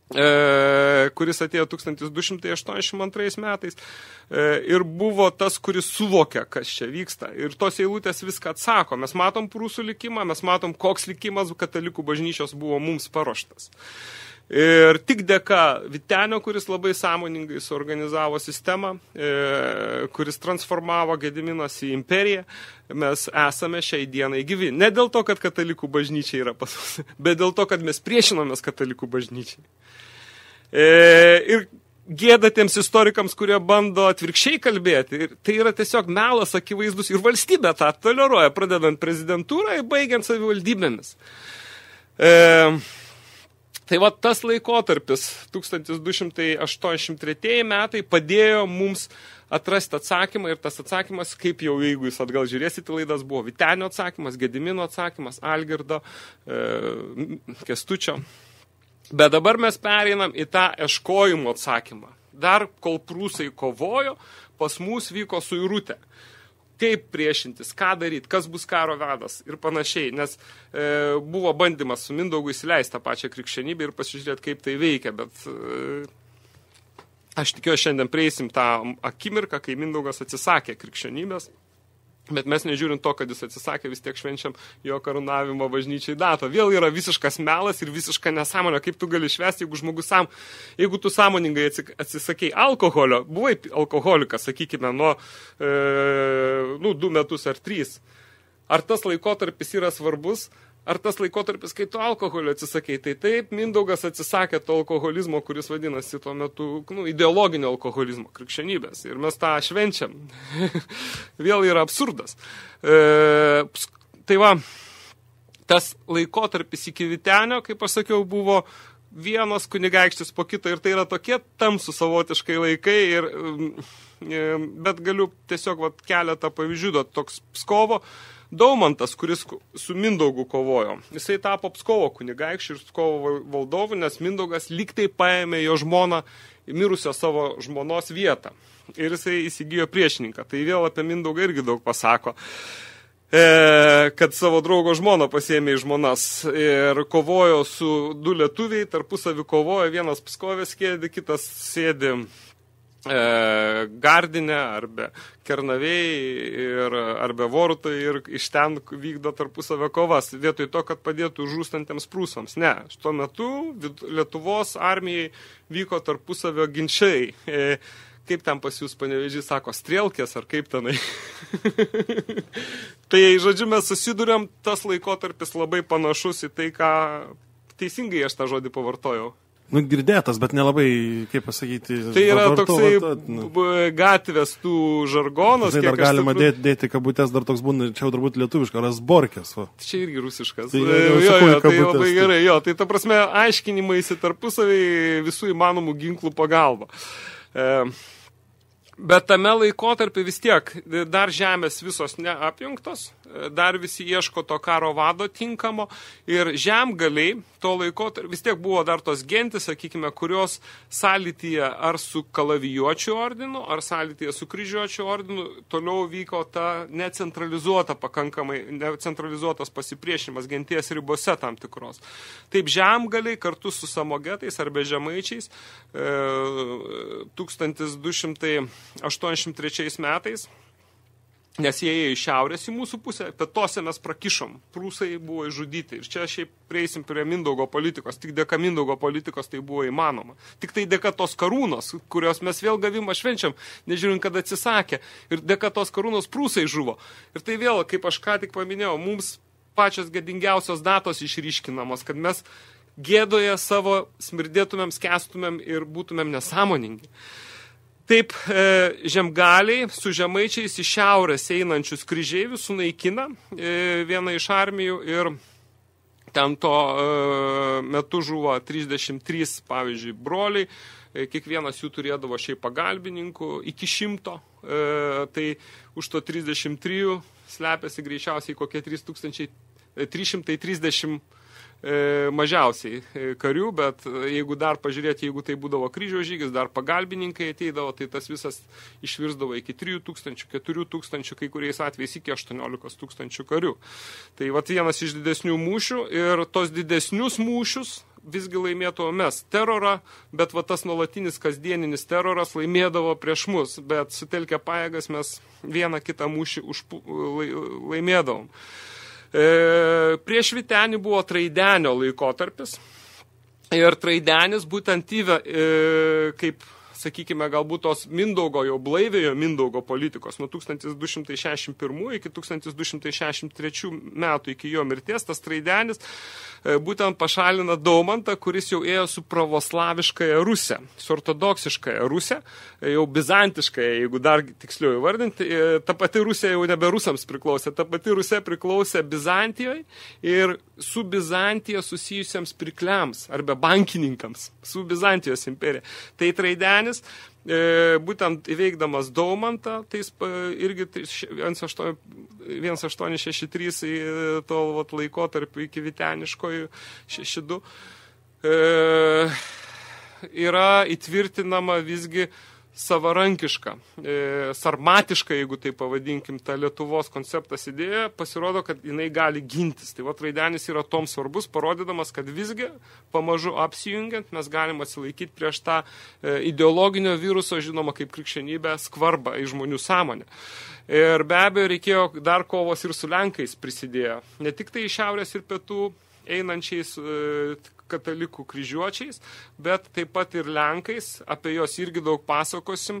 kuris atėjo 1282 metais, ir buvo tas, kuris suvokia, kas čia vyksta. Ir tos eilutės viską atsako. Mes matom prūsų likimą, mes matom, koks likimas katalikų bažnyčios buvo mums paruoštas. Ir tik dėka Vytenio, kuris labai sąmoningai suorganizavo sistemą, kuris transformavo Gediminas į imperiją, mes esame šiai dienai gyvi. Ne dėl to, kad katalikų bažnyčia yra pas mus, bet dėl to, kad mes priešinomės katalikų bažnyčiai. Ir gėda tiems istorikams, kurie bando atvirkščiai kalbėti. Ir tai yra tiesiog melas akivaizdus. Ir valstybė tą toleruoja, pradedant prezidentūrą ir baigiant savivaldybėmis. Tai va tas laikotarpis, 1283 metai, padėjo mums atrasti atsakymą. Ir tas atsakymas, kaip jau jeigu jūs atgal žiūrėsite laidas, buvo Vytenio atsakymas, Gedimino atsakymas, Algirdo, Kęstučio. Bet dabar mes pereinam į tą ieškojimo atsakymą. Dar kol prūsai kovojo, pas mus vyko suirutė. Kaip priešintis, ką daryti, kas bus karo vadas ir panašiai. Nes buvo bandymas su Mindaugu įsileisti tą pačią krikščionybę ir pasižiūrėti, kaip tai veikia. Bet aš tikiuosi, šiandien prieisim tą akimirką, kai Mindaugas atsisakė krikščionybės. Bet mes nežiūrint to, kad jis atsisakė, vis tiek švenčiam jo karūnavimo bažnyčiai datą. Vėl yra visiškas melas ir visiška nesąmonė. Kaip tu gali švęsti, jeigu tu sąmoningai atsisakei alkoholio, buvai alkoholikas, sakykime, nuo 2 metus ar 3. Ar tas laikotarpis yra svarbus? Ar tas laikotarpis, kai tu alkoholio atsisakei? Tai taip, Mindaugas atsisakė to alkoholizmo, kuris vadinasi tuo metu ideologinio alkoholizmo, krikščionybės. Ir mes tą švenčiam. Vėl yra absurdas. Tai va, tas laikotarpis iki Vytenio, kaip aš sakiau, buvo vienas kunigaikštis po kito. Ir tai yra tokie tamsų savotiškai laikai. Bet galiu tiesiog keletą pavyzdžių, toks Pskovo Daumantas, kuris su Mindaugu kovojo. Jisai tapo Pskovo kunigaikščiu ir Pskovo valdovu, nes Mindaugas lygtai paėmė jo žmoną mirusią savo žmonos vietą. Ir jisai įsigijo priešininką. Tai vėl apie Mindaugą irgi daug pasako. Kad savo draugo žmoną pasiėmė į žmonas ir kovojo su 2 lietuviai, tarpusavį kovojo, vienas Pskovės sėdi, kitas sėdi Gardinė arba Kernavėj arba Vorutai ir iš ten vykdo tarpusavio kovas, vietoj to, kad padėtų žūstantiems prūsams. Ne, tuo metu Lietuvos armijai vyko tarpusavio ginčiai. Kaip ten pas jūs, Panevėžys, sako, strėlkės ar kaip tenai. Tai, žodžiu, mes susiduriam, tas laikotarpis labai panašus į tai, ką teisingai aš tą žodį pavartojau. Nu, girdėtas, bet nelabai, kaip pasakyti... Tai yra toksai gatvės tų žargonas. Tai dar galima dėti kabutės, dar toks būna, čia jau turbūt lietuviška, rasborkės. Čia irgi rusiškas. Tai, tai labai gerai, jo. Tai ta prasme, aiškinimaisi tarpusavį visų įmanomų ginklų pagalba. Bet tame laikotarpį vis tiek dar žemės visos neapjungtos, dar visi ieško to karo vado tinkamo ir žemgaliai to laikotarpį vis tiek buvo dar tos gentis, sakykime, kurios sąlytyje ar su kalavijuočių ordinu, ar sąlytyje su kryžiuočių ordinu toliau vyko ta necentralizuota pakankamai, necentralizuotas pasipriešinimas genties ribose tam tikros. Taip žemgaliai kartu su samogetais arba žemaičiais 1283 metais, nes jie ėjo iš šiaurės į mūsų pusę, pietose mes prakišom, prūsai buvo išžudyti. Ir čia šiaip prieisim prie Mindaugo politikos, tik dėka Mindaugo politikos tai buvo įmanoma. Tik tai dėka tos karūnos, kurios mes vėl gavimą švenčiam, nežiūrint, kad atsisakė. Ir dėka tos karūnos prūsai žuvo. Ir tai vėl, kaip aš ką tik paminėjau, mums pačios gėdingiausios datos išryškinamos, kad mes gėdoje savo smirdėtumėm, skęstumėm ir būtumėm nesąmoningi. Taip, žemgaliai su žemaičiais iš šiaurės einančius kryžeivius sunaikina vieną iš armijų ir ten to metu žuvo 33, pavyzdžiui, broliai, kiekvienas jų turėdavo šiaip pagalbininkų iki 100, tai už to 33 slepiasi greičiausiai kokie 3330 mažiausiai karių, bet jeigu dar pažiūrėti, jeigu tai būdavo kryžiaus žygis, dar pagalbininkai ateidavo, tai tas visas išvirsdavo iki 3000, 4000, kai kuriais atvejais iki 18 000 karių. Tai vat vienas iš didesnių mūšių ir tos didesnius mūšius visgi laimėdavo mes terorą, bet va tas nuolatinis kasdieninis teroras laimėdavo prieš mus, bet sutelkę pajėgas mes vieną kitą mūšį laimėdavom. Prieš Vytenį buvo Traidenio laikotarpis ir Traidenis būtent kaip, sakykime, galbūt tos Mindaugo, jau blaivėjo Mindaugo politikos nuo 1261 iki 1263 metų iki jo mirties, tas Traidenis būtent pašalina Daumantą, kuris jau ėjo su pravoslaviškąja Rusija, su ortodoksiškąja Rusija, jau bizantiškąja, jeigu dar tiksliau įvardinti. Ta pati Rusija jau nebe rusams priklausė, ta pati Rusija priklausė Bizantijoje ir su Bizantija susijusiems pirkliams arba bankininkams, su Bizantijos imperija. Tai Traidenis, būtent įveikdamas Daumantą, tai irgi 1863 to laikotarpio iki Vyteniškojų 62 yra įtvirtinama visgi savarankiška, sarmatiška, jeigu tai pavadinkim, ta Lietuvos konceptas idėja, pasirodo, kad jinai gali gintis. Tai va, Traidenis yra tom svarbus, parodydamas, kad visgi pamažu apsijungiant mes galim atsilaikyti prieš tą ideologinio viruso, žinoma, kaip krikščionybė, skvarbą į žmonių sąmonę. Ir be abejo, reikėjo dar kovos ir su Lenkais prisidėjo. Ne tik tai iš šiaurės ir pietų einančiais katalikų kryžiuočiais, bet taip pat ir Lenkais, apie jos irgi daug pasakosim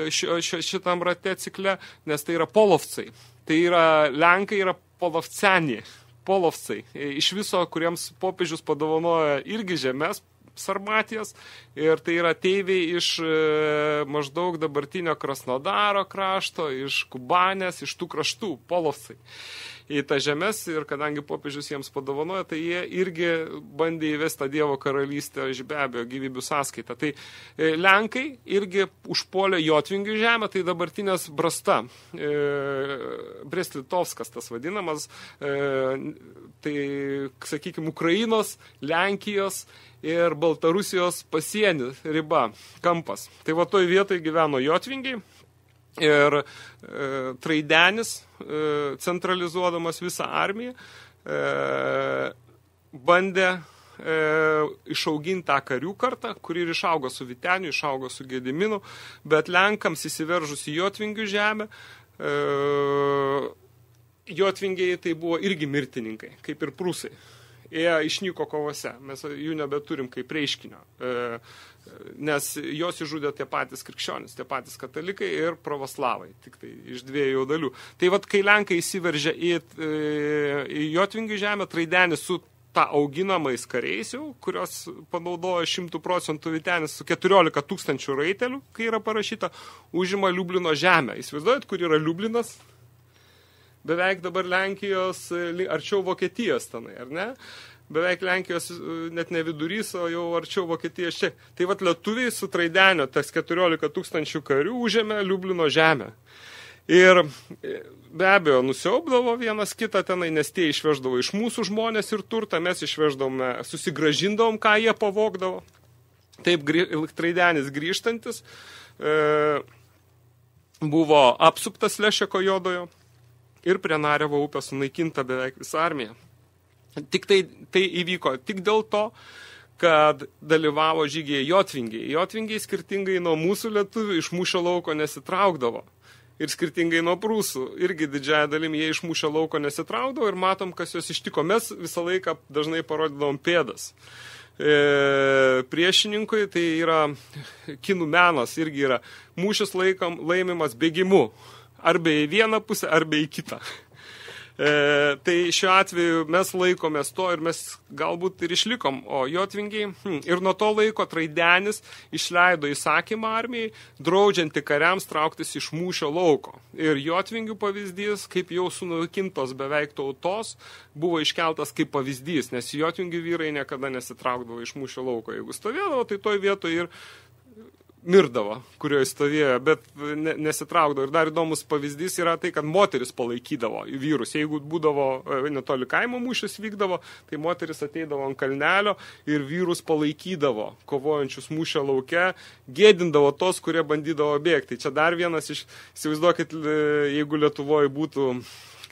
šitam rate cikle, nes tai yra polovcai. Tai yra Lenkai, yra polovceni, polovcai. Iš viso, kuriems popiežius padovanoja irgi žemės, Sarmatijos, ir tai yra teiviai iš maždaug dabartinio Krasnodaro krašto, iš Kubanės, iš tų kraštų, polovcai. į tą žemės ir kadangi popiežius jiems padovanojo, tai jie irgi bandė įvesti tą Dievo karalystę iš be abejo gyvybių sąskaitą. Tai Lenkai irgi užpuolė Jotvingių žemę, tai dabartinės Brasta, Brest-Litovskas tas vadinamas, tai, sakykime, Ukrainos, Lenkijos ir Baltarusijos pasienį riba, kampas. Tai va toj vietoj gyveno Jotvingiai ir Traidenis, centralizuodamas visą armiją, bandė išauginti tą karių kartą, kuri ir išaugo su Vyteniu, išaugo su Gediminu, bet Lenkams įsiveržus į Jotvingių žemę, Jotvingiai tai buvo irgi mirtininkai, kaip ir prūsai. Jie išnyko kovose, mes jų nebeturim kaip reiškinio, nes jos išžudė tie patys krikščionys, tie patys katalikai ir pravoslavai, tik tai iš dviejų dalių. Tai vat, kai Lenkai įsiveržė į Jotvingių žemę, Traidenis su tą auginamais kariais jau, kurios panaudojo 100% Vytenis su 14 000 raitelių, kai yra parašyta, užima Liublino žemę. Įsivaizduojat, kur yra Liublinas? Beveik dabar Lenkijos, arčiau Vokietijos tenai, ar ne? Beveik Lenkijos net ne vidurys, o jau arčiau Vokietijos čia. Tai vat lietuviai su Traidenio, tas 14 000 karių užėmė Liublino žemę. Ir be abejo, nusiaubdavo vienas kitą tenai, nes tie išveždavo iš mūsų žmonės ir turtą, mes išveždavome, susigražindavom, ką jie pavogdavo. Taip Traidenis grįžtantis buvo apsuptas Lešeko Jodojo. Ir prie Narevo upės sunaikinta beveik visą armiją. Tik tai įvyko tik dėl to, kad dalyvavo žygiai Jotvingiai. Jotvingiai skirtingai nuo mūsų lietuvių iš mūšio lauko nesitraukdavo. Ir skirtingai nuo prūsų. Irgi didžiąją dalimi jie iš mūšio lauko nesitraukdavo ir matom, kas jos ištiko. Mes visą laiką dažnai parodydavom pėdas. Priešininkui tai yra kinų menas, irgi yra mūšis laimimas bėgimu. Arba į vieną pusę, arba į kitą. Tai šiuo atveju mes laikomės to ir mes galbūt ir išlikom, o Jotvingiai ir nuo to laiko Traidenis išleido įsakymą armijai, draudžianti kariams trauktis iš mūšio lauko. Ir Jotvingių pavyzdys, kaip jau sunaikintos beveik tautos, buvo iškeltas kaip pavyzdys, nes Jotvingių vyrai niekada nesitraukdavo iš mūšio lauko. Jeigu stovėdavo, tai toj vietoj ir mirdavo, kurioje stovėjo, bet nesitraukdavo. Ir dar įdomus pavyzdys yra tai, kad moteris palaikydavo vyrus. Jeigu būdavo netoli kaimo mūšis vykdavo, tai moteris ateidavo ant kalnelio ir vyrus palaikydavo, kovojančius mūšio lauke, gėdindavo tos, kurie bandydavo bėgti. Čia dar vienas iš, įsivaizduokit, jeigu Lietuvoje būtų,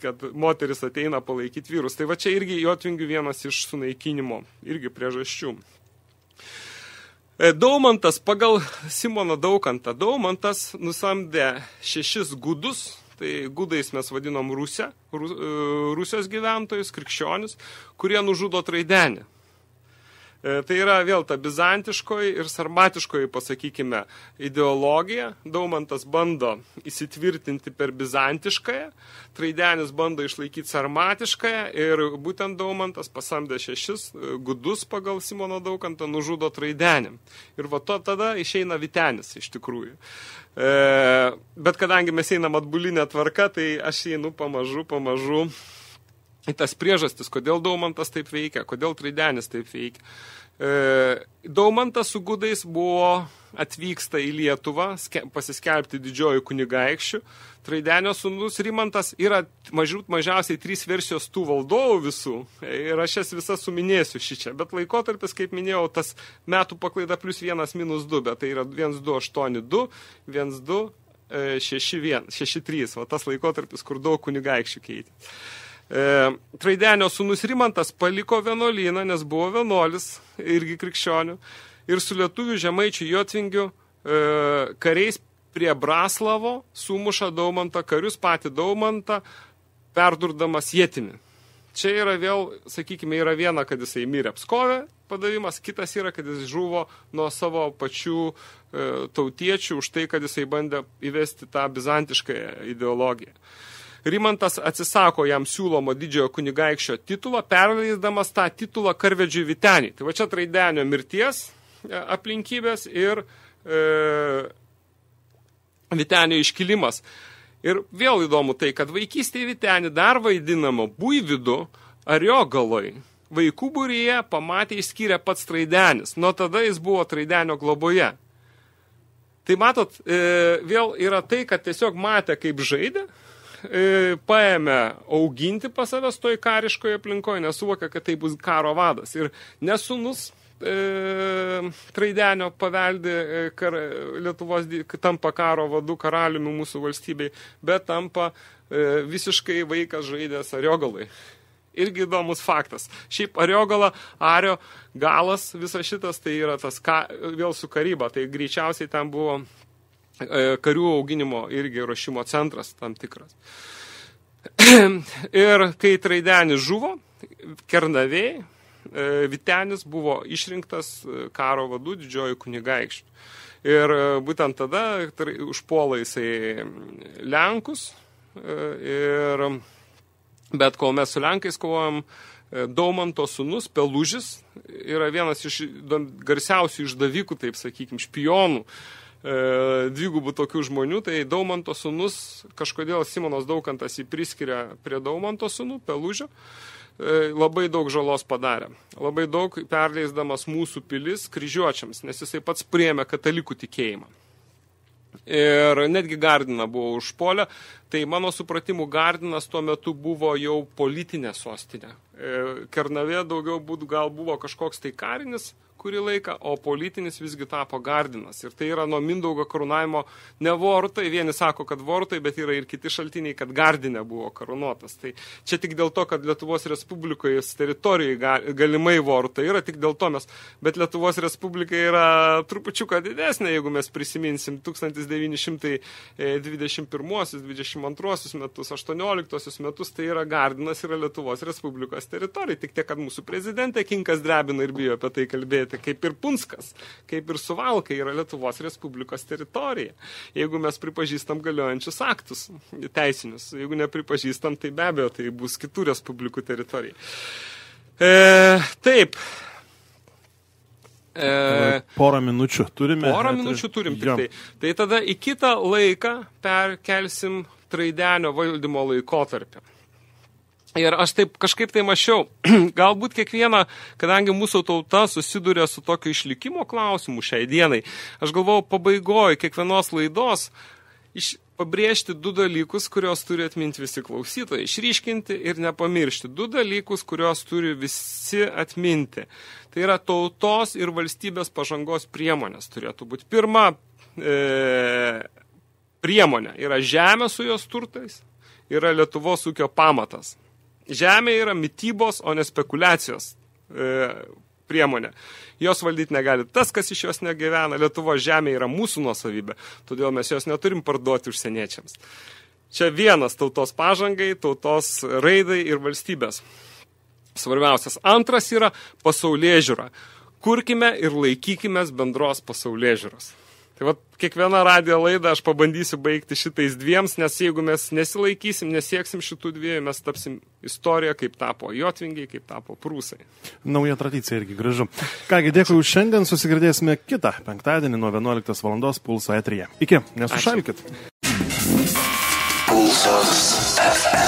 kad moteris ateina palaikyti vyrus. Tai va čia irgi Jotvingių vienas iš sunaikinimo, irgi priežasčių. Daumantas, pagal Simoną Daukantą, Daumantas nusamdė 6 gudus, tai gudais mes vadinom Rusijos gyventojus, krikščionis, kurie nužudo Traidenį. Tai yra vėl ta bizantiškoji ir sarmatiškoji, pasakykime, ideologija. Daumantas bando įsitvirtinti per bizantiškąją, Traidenis bando išlaikyti sarmatiškąją ir būtent Daumantas pasamdė 6 gudus pagal Simono Daukantą, nužudo Traidenį. Ir va to tada išeina Vytenis iš tikrųjų. Bet kadangi mes einam atbulinę tvarką, tai aš einu pamažu į tas priežastis, kodėl Daumantas taip veikia, kodėl Traidenis taip veikia. Daumantas su gudais atvyksta į Lietuvą pasiskelbti didžioji kunigaikščių. Traidenio sūnus Rimantas yra mažiausiai 3 versijos tų valdovų visų. Ir aš jas visas suminėsiu šičia. Bet laikotarpis, kaip minėjau, tas metų paklaida plus 1 minus 2, bet tai yra 1282, 12, 61, 63. Va tas laikotarpis, kur daug kunigaikščių keitė. Traidenio sūnus Rimantas paliko vienuolyną, nes buvo vienuolis, irgi krikščionių, ir su lietuvių žemaičių Jotvingių kariais prie Braslavo sumuša Daumantą karius, patį Daumantą, perdurdamas ietimi. Čia yra vėl, sakykime, yra viena, kad jisai mirė Pskove padavimas, kitas yra, kad jis žuvo nuo savo pačių tautiečių už tai, kad jisai bandė įvesti tą bizantišką ideologiją. Rimantas atsisako jam siūlomo didžiojo kunigaikščio titulą, perleisdamas tą titulą karvedžiui Vyteniui. Tai va čia Traidenio mirties aplinkybės ir Vytenio iškilimas. Ir vėl įdomu tai, kad vaikystėje Vytenį dar vaidinamo Buivydu Ariogaloj vaikų būryje pamatė išskyrė pats Traidenis. Nuo tada jis buvo Traidenio globoje. Tai matot, vėl yra tai, kad tiesiog matė, kaip žaidė, paėmė auginti pas savęs toj kariškoje aplinkoje, nesuvokė, kad tai bus karo vadas. Ir nesūnus Traidenio paveldė Lietuvos, tampa karo vadu karaliumi mūsų valstybei, bet tampa visiškai vaikas žaidęs Ariogalai. Irgi įdomus faktas. Šiaip Ariogala, Ario galas, visas šitas, tai yra tas vėl su karyba, tai greičiausiai ten buvo karių auginimo irgi ruošimo centras tam tikras. Ir kai Traidenis žuvo, Kernavėj, Vytenis buvo išrinktas karo vadu didžioji kunigaikščių. Ir būtent tada užpuola jisai Lenkus, bet kol mes su Lenkais kovojam, Daumanto sūnus Pelužis yra vienas iš garsiausių išdavikų, taip sakykim, špionų, dvigubų tokių žmonių, tai Daumanto sūnus, kažkodėl Simonas Daukantas jį priskiria prie Daumanto sūnų, Pelužio, labai daug žalos padarė. Labai daug perleisdamas mūsų pilis kryžiuočiams, nes jisai pats priėmė katalikų tikėjimą. Ir netgi Gardiną buvo užpuolę, tai mano supratimu Gardinas tuo metu buvo jau politinė sostinė. Kernavė daugiau gal buvo kažkoks tai karinis kurį laiką, o politinis visgi tapo Gardinas. Ir tai yra nuo Mindaugo karūnavimo ne Vortai, vieni sako, kad Vortai, bet yra ir kiti šaltiniai, kad Gardine buvo karūnuotas. Tai čia tik dėl to, kad Lietuvos Respublikoje teritorijai galimai Vortai yra, tik dėl to mes, bet Lietuvos Respublika yra trupučiuką didesnė, jeigu mes prisiminsim 1921, 22 metus, 18 metus, tai yra Gardinas, yra Lietuvos Respublikos teritorija, tik tiek, kad mūsų prezidentė Kinkas drebina ir bijo apie tai kalbėti. Kaip ir Punskas, kaip ir Suvalka yra Lietuvos Respublikos teritorija. Jeigu mes pripažįstam galiojančius aktus teisinius, jeigu nepripažįstam, tai be abejo, tai bus kitų respublikų teritorija. Taip. Porą minučių turime. Porą minučių turim tik tai. Tai tada į kitą laiką perkelsim Traidenio valdymo laikotarpį. Ir aš taip kažkaip tai mačiau, galbūt kiekviena, kadangi mūsų tauta susiduria su tokio išlikimo klausimu šiai dienai, aš galvojau pabaigoje kiekvienos laidos pabrėžti du dalykus, kurios turi atminti visi klausytojai, išryškinti ir nepamiršti. Du dalykus, kurios turi visi atminti. Tai yra tautos ir valstybės pažangos priemonės turėtų būti. Pirma priemonė yra žemė su jos turtais, yra Lietuvos ūkio pamatas. Žemė yra mitybos, o ne spekulacijos priemonė. Jos valdyti negali tas, kas iš jos negyvena. Lietuvos žemė yra mūsų nuosavybė, todėl mes jos neturim parduoti užsieniečiams. Čia vienas tautos pažangai, tautos raidai ir valstybės. Svarbiausias. Antras yra pasaulėžiūra. Kurkime ir laikykimės bendros pasaulėžiūros. Tai va, kiekvieną radijo laidą aš pabandysiu baigti šitais dviems, nes jeigu mes nesilaikysim, nesieksim šitų dviejų, mes tapsim istoriją, kaip tapo jotvingiai, kaip tapo prūsai. Nauja tradicija irgi gražu. Kągi, dėkui už šiandien, susigirdėsime kitą penktadienį nuo 11 valandos Pulso eteryje. Iki, nesušalkit. Pulsas FM.